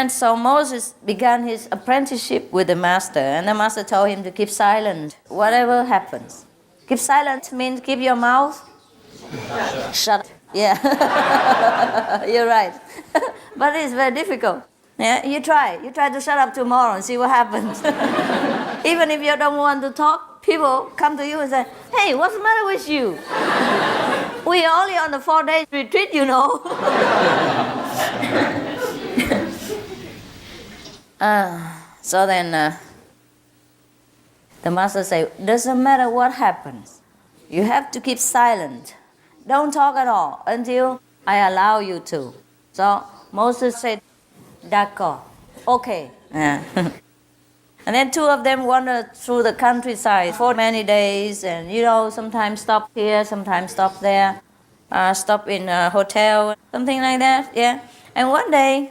then so Moses began his apprenticeship with the master, and the master told him to keep silent, whatever happens. Keep silent means keep your mouth shut. Yeah, you're right. But it's very difficult. Yeah, you try to shut up tomorrow and see what happens. Even if you don't want to talk, people come to you and say, "Hey, what's the matter with you? We are only on the 4-day retreat, you know." So then the master said, doesn't matter what happens. You have to keep silent. Don't talk at all until I allow you to. So Moses said, d'accord, okay. Yeah. And then two of them wandered through the countryside for many days, and sometimes stop here, sometimes stop there, stop in a hotel, something like that. Yeah. And one day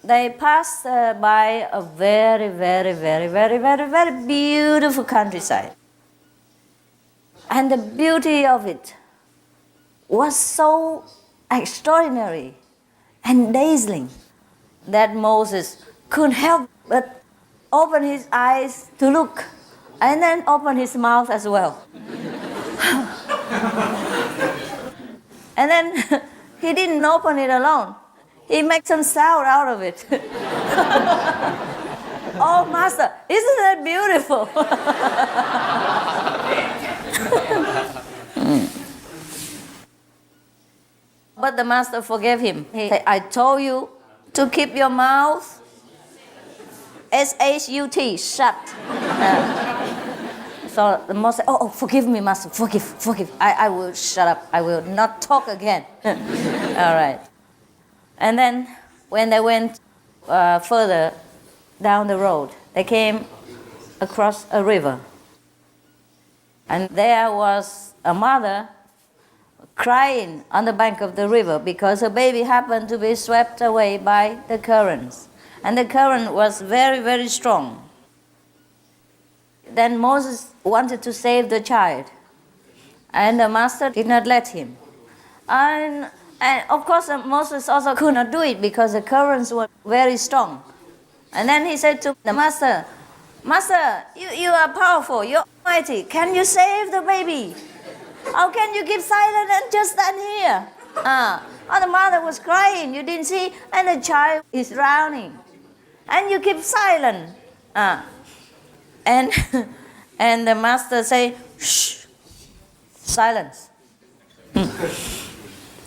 they passed by a very, very, very, very, very, very beautiful countryside. And the beauty of it was so extraordinary and dazzling that Moses couldn't help but open his eyes to look and then open his mouth as well. And then he didn't open it alone. He made some sound out of it. Oh, Master, isn't that beautiful? But the Master forgave him. He said, I told you to keep your mouth S-H-U-T, shut. So the Master said, oh, forgive me, Master, forgive. I will shut up. I will not talk again. All right. And then when they went further down the road, they came across a river. And there was a mother crying on the bank of the river because her baby happened to be swept away by the currents. And the current was very, very strong. Then Moses wanted to save the child, and the Master did not let him. And of course, Moses also could not do it because the currents were very strong. And then he said to the Master, Master, you are powerful, you're mighty. Can you save the baby? How can you keep silent and just stand here? The mother was crying, you didn't see, and the child is drowning. And you keep silent. And the Master say, shh, silence.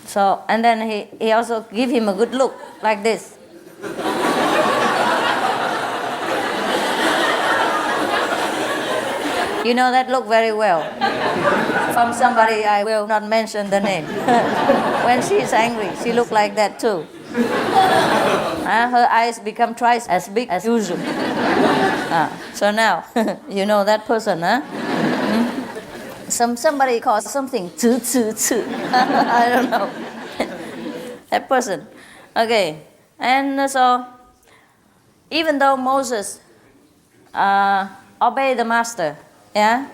So, and then he also give him a good look, like this. You know that look very well. From somebody I will not mention the name. When she is angry, she look like that too. Her eyes become twice as big as usual. So now, you know that person, huh? Somebody calls something tsu. I don't know. That person. Okay. And so, even though Moses obeyed the Master, yeah,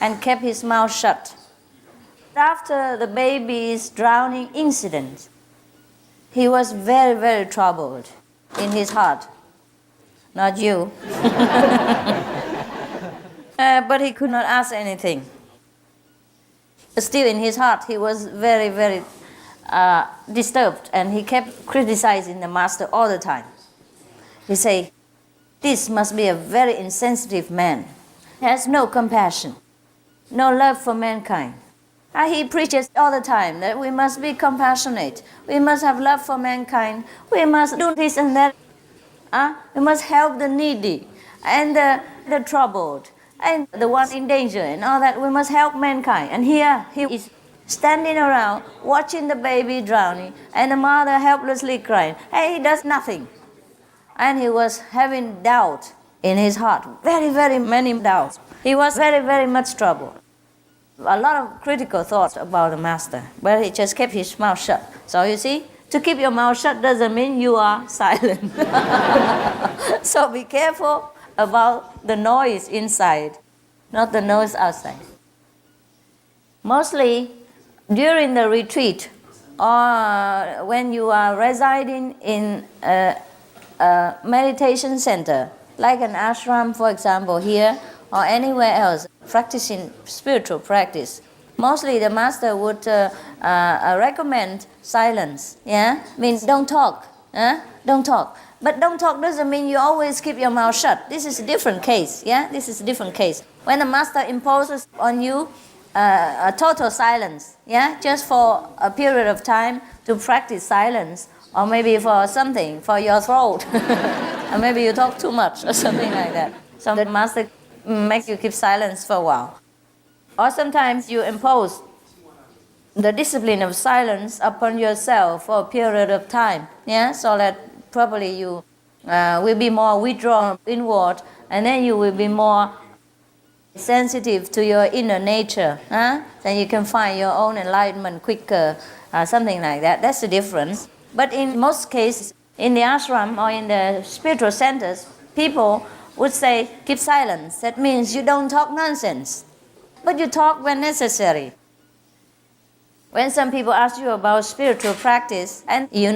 and kept his mouth shut, after the baby's drowning incident, he was very, very troubled in his heart. Not you. But he could not ask anything. Still in his heart, he was very, very disturbed, and he kept criticizing the Master all the time. He said, this must be a very insensitive man. He has no compassion, no love for mankind. He preaches all the time that we must be compassionate, we must have love for mankind, we must do this and that. We must help the needy and the troubled and the ones in danger and all that. We must help mankind. And here he is standing around watching the baby drowning and the mother helplessly crying. And he does nothing. And he was having doubt in his heart, very, very many doubts. He was very, very much troubled. A lot of critical thoughts about the Master, but he just kept his mouth shut. So you see, to keep your mouth shut doesn't mean you are silent. So be careful about the noise inside, not the noise outside. Mostly during the retreat or when you are residing in a meditation center, like an ashram, for example, here or anywhere else, practicing spiritual practice, mostly the master would recommend silence. Yeah, means don't talk. Don't talk. But don't talk doesn't mean you always keep your mouth shut. This is a different case. Yeah, this is a different case. When the master imposes on you a total silence, yeah, just for a period of time to practice silence, or maybe for something, for your throat, or maybe you talk too much or something like that. So the master makes you keep silence for a while. Or sometimes you impose the discipline of silence upon yourself for a period of time, yeah, so that probably you will be more withdrawn inward, and then you will be more sensitive to your inner nature. Then you can find your own enlightenment quicker, something like that. That's the difference. But in most cases, in the ashram or in the spiritual centers, people would say, keep silence. That means you don't talk nonsense, but you talk when necessary. When some people ask you about spiritual practice, and you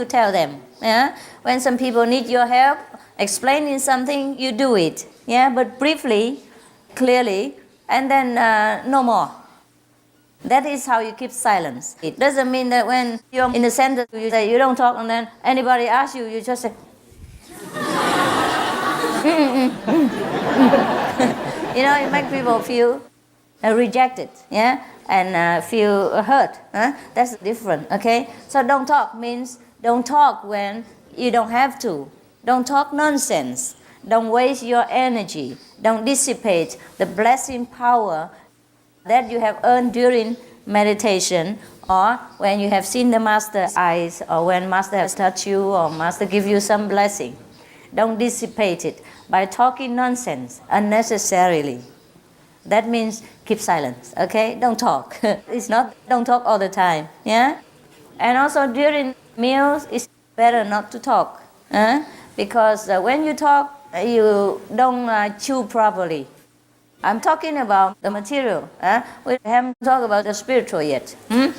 tell them. Yeah? When some people need your help explaining something, you do it. Yeah? But briefly, clearly, and then no more. That is how you keep silence. It doesn't mean that when you're in the center, you say you don't talk, and then anybody asks you, you just say, it makes people feel rejected, yeah, and feel hurt. That's different, okay? So don't talk means don't talk when you don't have to. Don't talk nonsense. Don't waste your energy. Don't dissipate the blessing power that you have earned during meditation, or when you have seen the master's eyes, or when master has touched you, or master give you some blessing. Don't dissipate it by talking nonsense unnecessarily. That means keep silence, okay? Don't talk. It's not don't talk all the time, yeah? And also during meals, it's better not to talk, because when you talk, you don't chew properly. I'm talking about the material. We haven't talked about the spiritual yet. You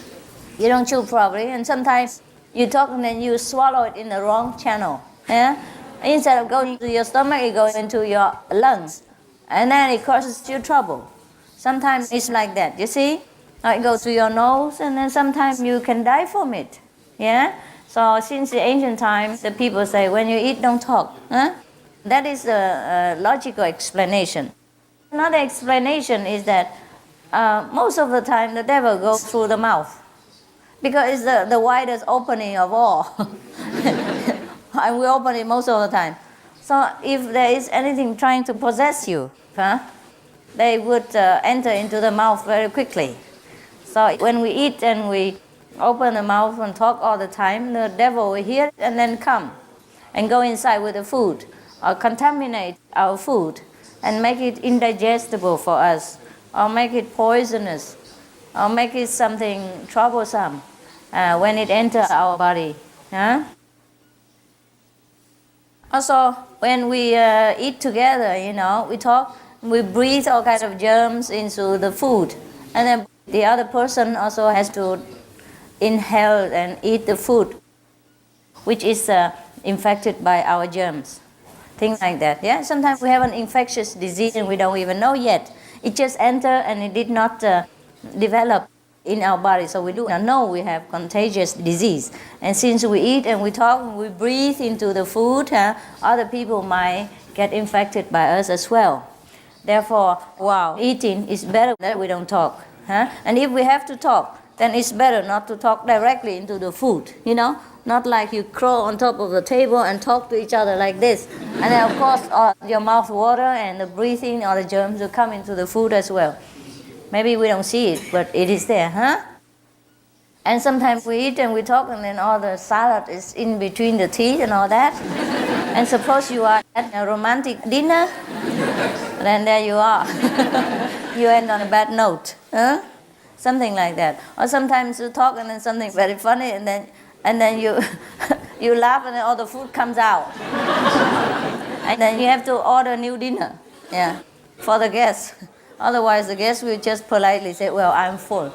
don't chew properly, and sometimes you talk and then you swallow it in the wrong channel. Yeah? Instead of going to your stomach, it goes into your lungs, and then it causes you trouble. Sometimes it's like that, you see? It goes to your nose, and then sometimes you can die from it. Yeah? So since the ancient times, the people say, when you eat, don't talk. That is a logical explanation. Another explanation is that most of the time the devil goes through the mouth, because it's the widest opening of all. And we open it most of the time. So if there is anything trying to possess you, they would enter into the mouth very quickly. So when we eat and we open the mouth and talk all the time, the devil will hear it and then come and go inside with the food, or contaminate our food and make it indigestible for us, or make it poisonous, or make it something troublesome when it enters our body. Also, when we eat together, we talk, we breathe all kinds of germs into the food, and then the other person also has to inhale and eat the food, which is infected by our germs. Things like that, yeah? Sometimes we have an infectious disease and we don't even know yet. It just entered and it did not develop in our body, so we do not know we have contagious disease. And since we eat and we talk and we breathe into the food, other people might get infected by us as well. Therefore, while eating, it's better that we don't talk. And if we have to talk, then it's better not to talk directly into the food, Not like you crawl on top of the table and talk to each other like this. And then, of course, your mouth water and the breathing or the germs will come into the food as well. Maybe we don't see it, but it is there, And sometimes we eat and we talk, and then all the salad is in between the teeth and all that. And suppose you are at a romantic dinner, then there you are. You end on a bad note, Something like that. Or sometimes you talk and then something very funny, and then you you laugh and then all the food comes out. And then you have to order new dinner, for the guests. Otherwise the guest will just politely say, well, I'm full.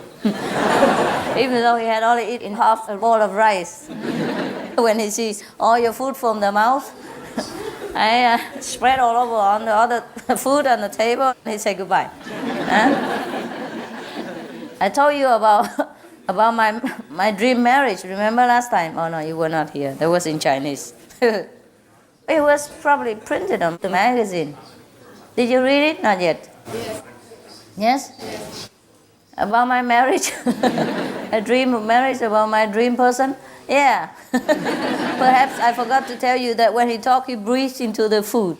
Even though he had only eaten half a bowl of rice. when he sees all your food from the mouth. I spread all over on the other food on the table. He said goodbye. I told you about my dream marriage. Remember last time? Oh no, you were not here. That was in Chinese. It was probably printed on the magazine. Did you read it? Not yet. Yes? About my marriage? A dream of marriage, about my dream person? Yeah. Perhaps I forgot to tell you that when he talked, he breathed into the food.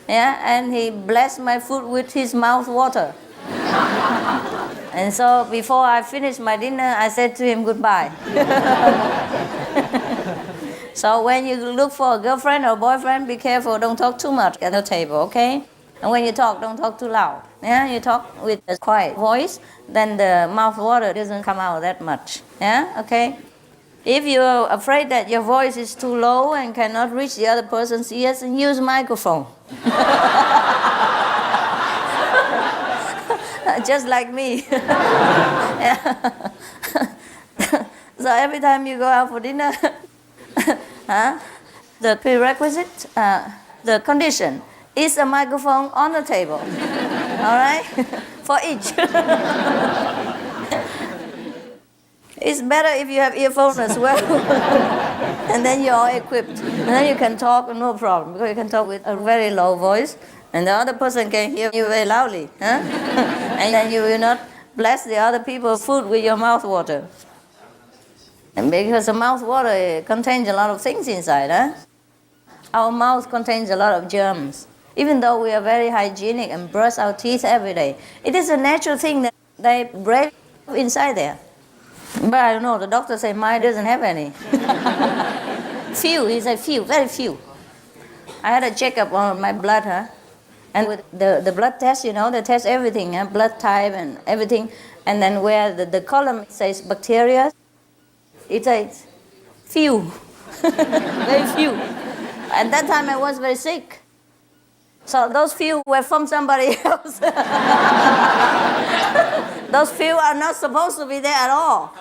Yeah, and he blessed my food with his mouth water. And so before I finished my dinner, I said to him goodbye. So when you look for a girlfriend or boyfriend, be careful, don't talk too much at the table, okay? And when you talk, don't talk too loud. Yeah, you talk with a quiet voice, then the mouth water doesn't come out that much. Yeah, okay? If you're afraid that your voice is too low and cannot reach the other person's ears, then use microphone. Just like me. So every time you go out for dinner, the prerequisite, the condition, is a microphone on the table. All right? For each. It's better if you have earphones as well. And then you're all equipped. And then you can talk, no problem, because you can talk with a very low voice, and the other person can hear you very loudly. And then you will not bless the other people's food with your mouth water. And because the mouth water contains a lot of things inside. Our mouth contains a lot of germs. Even though we are very hygienic and brush our teeth every day, it is a natural thing that they break inside there. But I don't know, the doctor said mine doesn't have any. Few, he said few, very few. I had a checkup on my blood, and with the blood test, you know, they test everything, blood type and everything. And then where the column says bacteria, it says few, very few. At that time I was very sick. So those few were from somebody else. Those few are not supposed to be there at all.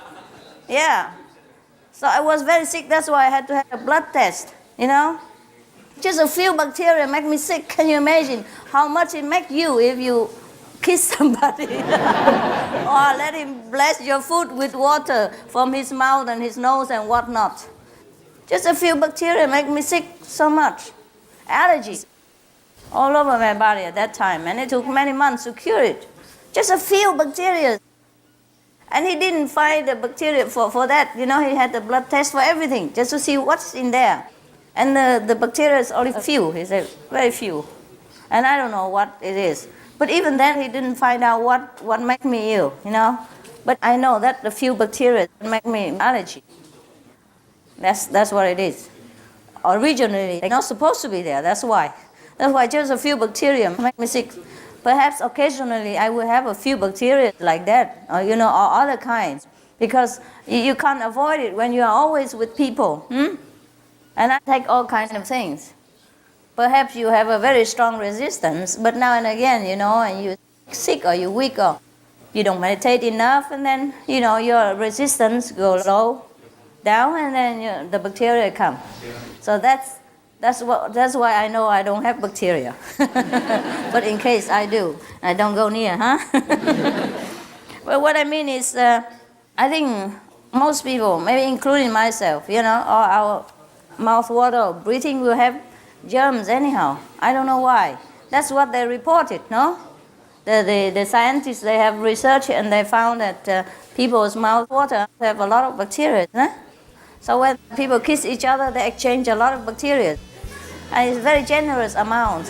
Yeah. So I was very sick, that's why I had to have a blood test, you know. Just a few bacteria make me sick. Can you imagine how much it make you if you kiss somebody? Or let him bless your food with water from his mouth and his nose and whatnot. Just a few bacteria make me sick so much. Allergies all over my body at that time, and it took many months to cure it. Just a few bacteria. And he didn't find the bacteria for that. You know, he had the blood test for everything, just to see what's in there. And the bacteria is only few, he said, very few. And I don't know what it is. But even then, he didn't find out what made me ill, you know. But I know that the few bacteria make me allergy. That's what it is. Originally, they're not supposed to be there, that's why. That's why just a few bacteria make me sick. Perhaps occasionally I will have a few bacteria like that, or, you know, or other kinds. Because you can't avoid it when you are always with people. And I take all kinds of things. Perhaps you have a very strong resistance, but now and again, you know, and you're sick or you're weak or you don't meditate enough, and then, you know, your resistance goes low, down, and then the bacteria come. So that's why I know I don't have bacteria. But in case I do, I don't go near, But what I mean is, I think most people, maybe including myself, you know, or our mouth water or breathing will have germs anyhow. I don't know why. That's what they reported, no? The scientists, they have researched and they found that people's mouth water have a lot of bacteria. So when people kiss each other, they exchange a lot of bacteria. And it's a very generous amount.